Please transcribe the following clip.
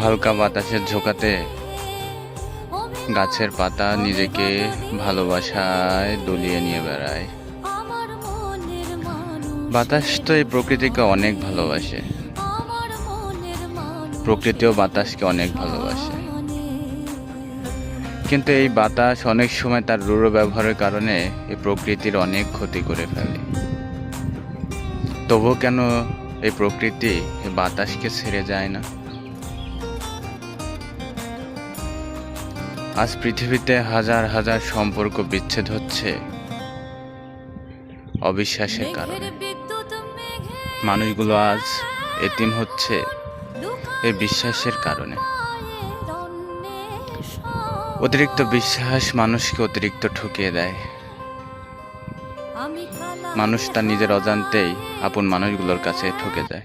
হালকা বাতাসের ঝোঁকাতে গাছের পাতা নিজেকে ভালোবাসায় দুলিয়ে নিয়ে বেড়ায়। বাতাস তো এই প্রকৃতিকে অনেক ভালোবাসে, প্রকৃতিও বাতাসকে অনেক ভালোবাসে। কিন্তু এই বাতাস অনেক সময় তার রূঢ় ব্যবহারের কারণে এই প্রকৃতির অনেক ক্ষতি করে ফেলে। তবুও কেন এই প্রকৃতি এই বাতাসকে ছেড়ে যায় না? আজ পৃথিবীতে হাজার হাজার সম্পর্ক বিচ্ছেদ হচ্ছে অবিশ্বাসের কারণে। মানুষগুলো আজ এতিম হচ্ছে এই বিশ্বাসের কারণে। অতিরিক্ত বিশ্বাস মানুষকে অতিরিক্ত ঠকিয়ে দেয়। মানুষ তার নিজের অজান্তেই আপন মানুষগুলোর কাছে ঠকে যায়।